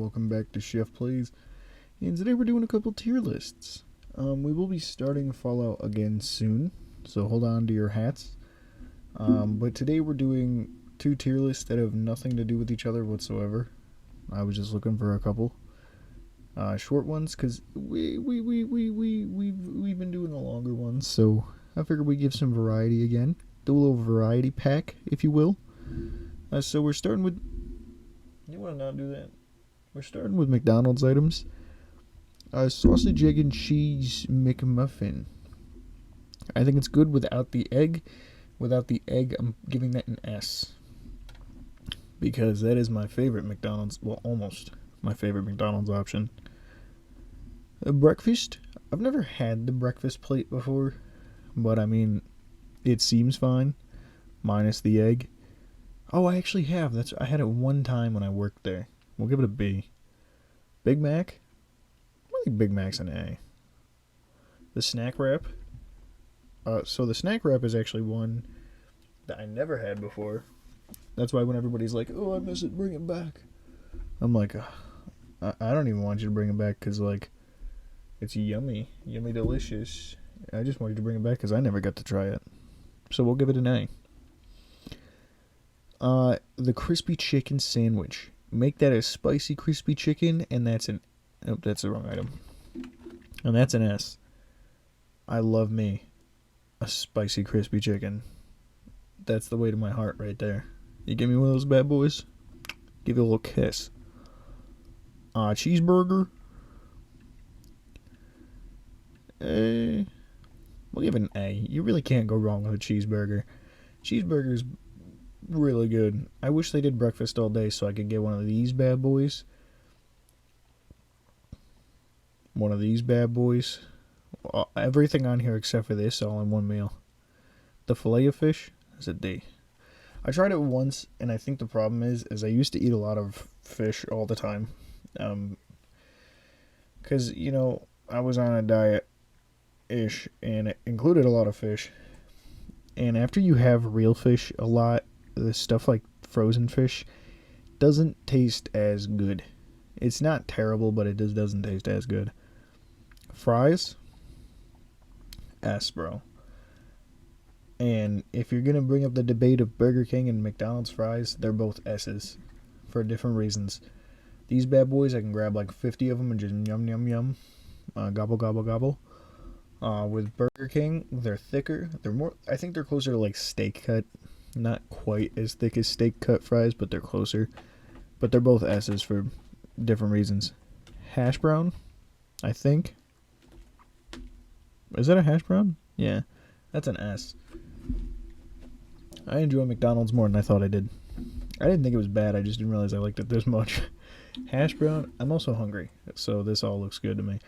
welcome back to SheffPlays. And today we're doing a couple tier lists. We will be starting Fallout again soon, so hold on to your hats. But today we're doing two tier lists that have nothing to do with each other whatsoever. I was just looking for a couple short ones because we've been doing the longer ones, so I figured we'd give some variety again. Do a little variety pack, if you will. So we're starting with... You want to not do that? We're starting with McDonald's items. Sausage, egg, and cheese McMuffin. I think it's good without the egg. Without the egg, I'm giving that an S. Because that is my favorite McDonald's. Well, almost my favorite McDonald's option. Breakfast. I've never had the breakfast plate before. But, I mean, it seems fine. Minus the egg. Oh, I actually have. I had it one time when I worked there. We'll give it a B. Big Mac? I think Big Mac's an A. The snack wrap? So the snack wrap is actually one that I never had before. That's why when everybody's like, oh, I miss it, bring it back. I'm like, I don't even want you to bring it back because, like, it's yummy. Yummy delicious. I just want you to bring it back because I never got to try it. So we'll give it an A. The crispy chicken sandwich. Make that a spicy crispy chicken, and that's an... Nope, that's the wrong item. And that's an S. I love me a spicy crispy chicken. That's the way to my heart right there. You give me one of those bad boys, give you a little kiss. Cheeseburger. We'll give it an A. You really can't go wrong with a cheeseburger. Cheeseburger's really good. I wish they did breakfast all day so I could get one of these bad boys. One of these bad boys. Everything on here except for this all in one meal. The filet of fish is a D. I tried it once, and I think the problem is I used to eat a lot of fish all the time. Because, you know, I was on a diet-ish, and it included a lot of fish. And after you have real fish a lot, the stuff like frozen fish doesn't taste as good. It's not terrible, but it just doesn't taste as good. Fries? S, bro. And if you're going to bring up the debate of Burger King and McDonald's fries, they're both S's for different reasons. These bad boys, I can grab like 50 of them and just yum, yum, yum. Gobble, gobble, gobble. With Burger King, they're thicker. They're more, I think they're closer to like steak cut. Not quite as thick as steak cut fries, but they're closer. But they're both S's for different reasons. Hash brown, I think. Is that a hash brown? Yeah, that's an S. I enjoy McDonald's more than I thought I did. I didn't think it was bad, I just didn't realize I liked it this much. Hash brown, I'm also hungry, so this all looks good to me.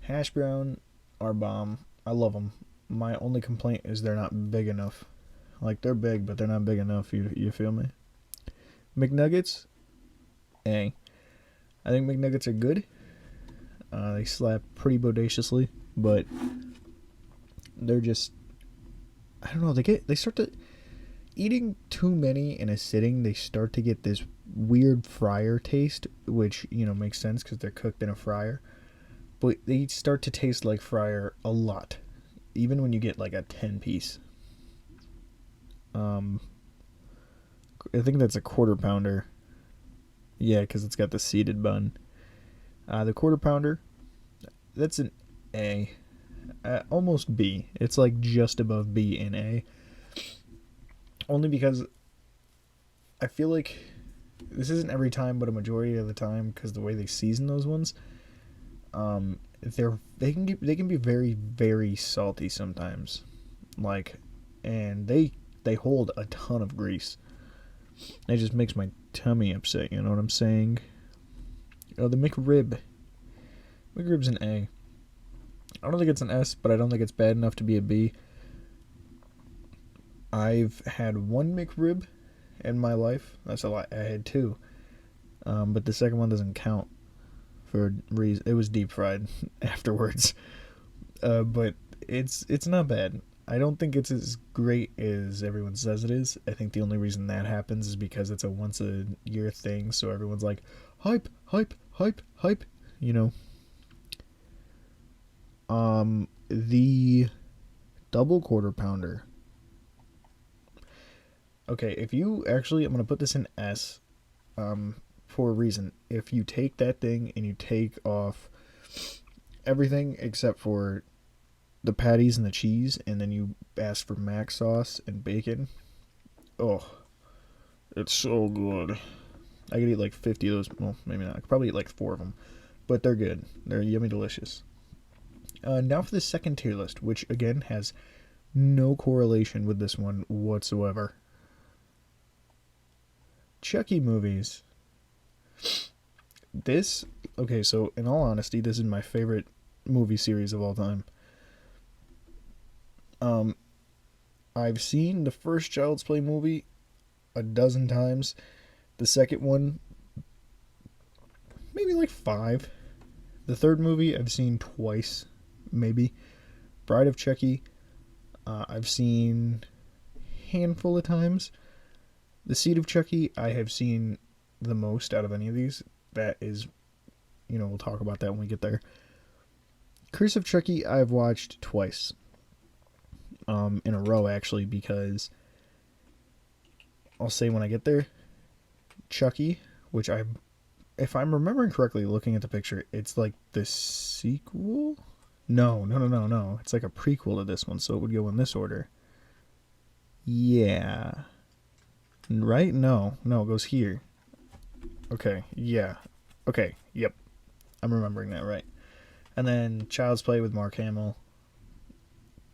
Hash brown are bomb. I love them. My only complaint is they're not big enough. Like, they're big, but they're not big enough, you feel me? McNuggets, A. I think McNuggets are good. They slap pretty bodaciously, but they're just, I don't know, they start to, eating too many in a sitting, they start to get this weird fryer taste, which, you know, makes sense because they're cooked in a fryer, but they start to taste like fryer a lot, even when you get like a 10-piece. I think that's a quarter pounder. Yeah, because it's got the seeded bun. The quarter pounder, that's an A. Almost B. It's like just above B and A. Only because I feel like this isn't every time, but a majority of the time, because the way they season those ones, they can be very, very salty sometimes. Like, and they hold a ton of grease. It just makes my tummy upset, you know what I'm saying? Oh, the McRib. McRib's an A. I don't think it's an S, but I don't think it's bad enough to be a B. I've had one McRib in my life. That's a lot. I had two. But the second one doesn't count for reason. It was deep fried afterwards. But it's not bad. I don't think it's as great as everyone says it is. I think the only reason that happens is because it's a once a year thing, so everyone's like, hype, hype, hype, you know. The double quarter pounder. Okay, if you actually, I'm gonna put this in S, for a reason. If you take that thing and you take off everything except for the patties and the cheese, and then you ask for mac sauce and bacon, oh, it's so good. I could eat like 50 of those. Well, maybe not. I could probably eat like 4 of them, but they're good. They're yummy delicious. Now for the second tier list, which again has no correlation with this one whatsoever. Chucky movies. This, okay, so in all honesty, this is my favorite movie series of all time. I've seen the first Child's Play movie a dozen times. The second one, maybe like 5. The third movie I've seen twice, maybe. Bride of Chucky, I've seen a handful of times. The Seed of Chucky, I have seen the most out of any of these. That is, we'll talk about that when we get there. Curse of Chucky, I've watched twice. In a row, actually, because I'll say when I get there, Chucky, which if I'm remembering correctly, looking at the picture, it's like the sequel? No. It's like a prequel to this one, so it would go in this order. Yeah. Right? No, it goes here. Okay, yeah. Okay, yep. I'm remembering that right. And then Child's Play with Mark Hamill.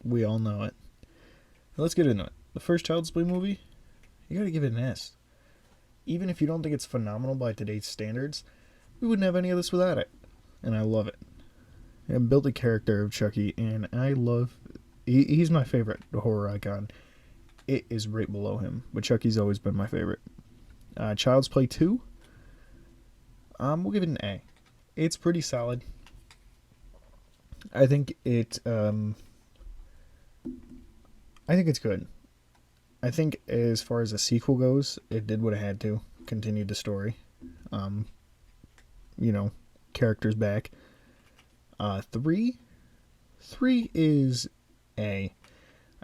We all know it. Let's get into it. The first Child's Play movie, you gotta give it an S. Even if you don't think it's phenomenal by today's standards, we wouldn't have any of this without it. And I love it. It built the character of Chucky, and I love... He's my favorite horror icon. It is right below him, but Chucky's always been my favorite. Child's Play 2, we'll give it an A. It's pretty solid. I think it's good. I think as far as a sequel goes, it did what it had to. Continued the story. Characters back. 3 is A.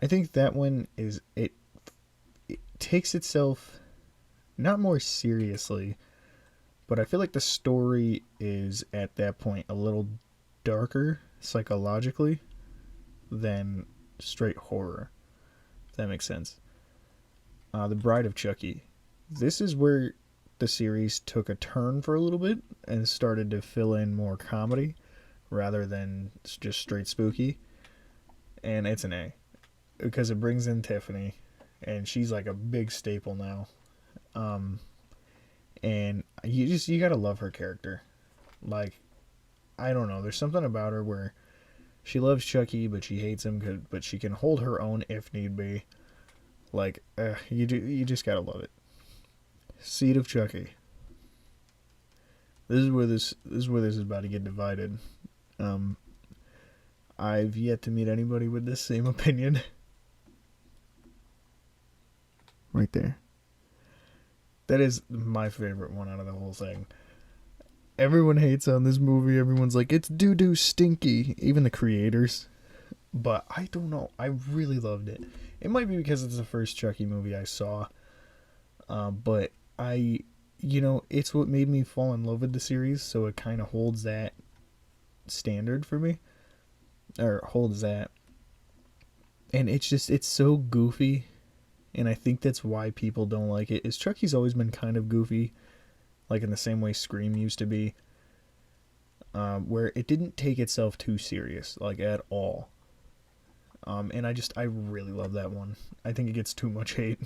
I think that one is, it takes itself not more seriously, but I feel like the story is at that point a little darker psychologically than straight horror, if that makes sense. The Bride of Chucky. This is where the series took a turn for a little bit and started to fill in more comedy rather than just straight spooky. And it's an A. Because it brings in Tiffany, and she's like a big staple now. And you gotta love her character. Like, I don't know, there's something about her where she loves Chucky, but she hates him, but she can hold her own if need be. Like, you just gotta love it. Seed of Chucky. This is where this is about to get divided. I've yet to meet anybody with this same opinion. Right there. That is my favorite one out of the whole thing. Everyone hates on this movie. Everyone's like, it's doo-doo stinky. Even the creators. But I don't know. I really loved it. It might be because it's the first Chucky movie I saw. But it's what made me fall in love with the series. So it kind of holds that standard for me. Or holds that. And it's so goofy. And I think that's why people don't like it. Is Chucky's always been kind of goofy. Like in the same way Scream used to be. Where it didn't take itself too serious. Like at all. And I really love that one. I think it gets too much hate.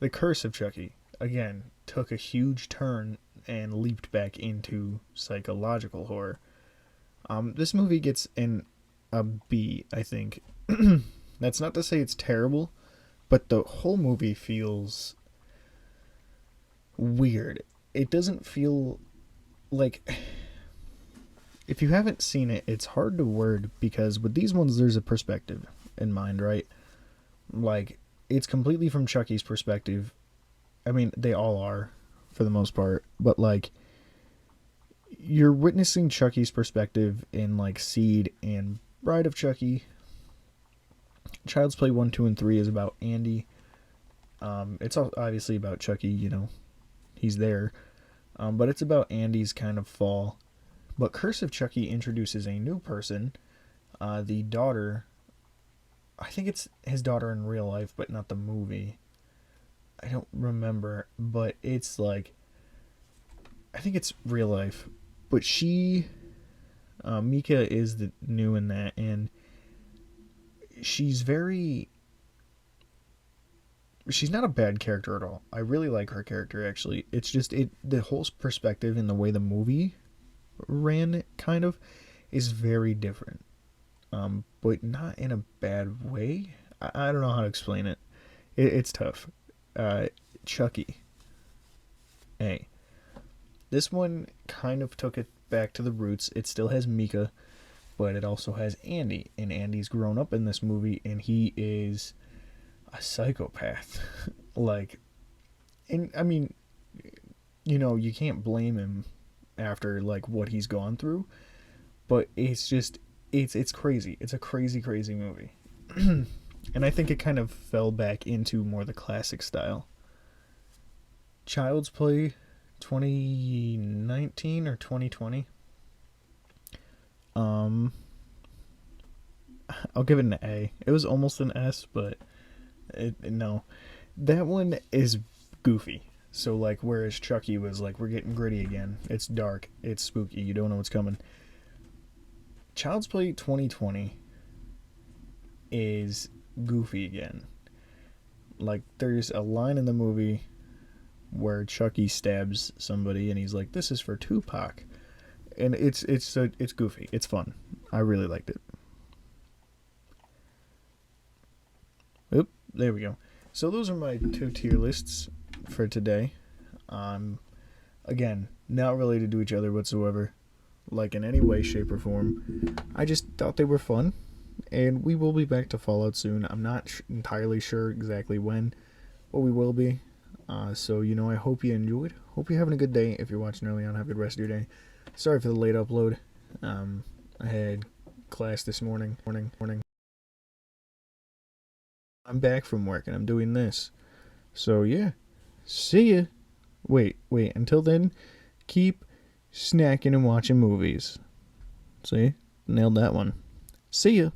The Curse of Chucky, again, took a huge turn and leaped back into psychological horror. This movie gets a B, I think. That's not to say it's terrible, but the whole movie feels weird. It doesn't feel like... If you haven't seen it, it's hard to word, because with these ones, there's a perspective in mind, right? Like, it's completely from Chucky's perspective. I mean, they all are, for the most part. But, like, you're witnessing Chucky's perspective in like Seed and Bride of Chucky. Child's Play 1, 2, and 3 is about Andy. It's obviously about Chucky, you know, he's there. But it's about Andy's kind of fall. But Curse of Chucky introduces a new person, the daughter. I think it's his daughter in real life, but not the movie. I don't remember, but it's like, I think it's real life. But Mika is the new in that, and she's not a bad character at all. I really like her character, actually. It's just the whole perspective and the way the movie ran kind of is very different, but not in a bad way. I don't know how to explain it. It's tough. Chucky. Hey, this one kind of took it back to the roots. It still has Mika, but it also has Andy, and Andy's grown up in this movie, and he is a psychopath. Like, and I mean, you know, you can't blame him after like what he's gone through, but it's just it's crazy. It's a crazy movie. And I think it kind of fell back into more the classic style. Child's Play 2019 or 2020. I'll give it an A. It was almost an S, but no. That one is goofy. So like, whereas Chucky was like, we're getting gritty again. It's dark. It's spooky. You don't know what's coming. Child's Play 2020 is goofy again. Like, there's a line in the movie where Chucky stabs somebody and he's like, this is for Tupac. And it's goofy. It's fun. I really liked it. Oop, there we go. So those are my 2 tier lists for today. Again, not related to each other whatsoever, like in any way, shape, or form. I just thought they were fun, and we will be back to Fallout soon. I'm not entirely sure exactly when, but we will be. So, you know, I hope you enjoyed. Hope you're having a good day. If you're watching early on, have a good rest of your day. Sorry for the late upload. I had class this morning. I'm back from work, and I'm doing this. So, yeah. See ya. Wait. Until then, keep snacking and watching movies. See? Nailed that one. See ya.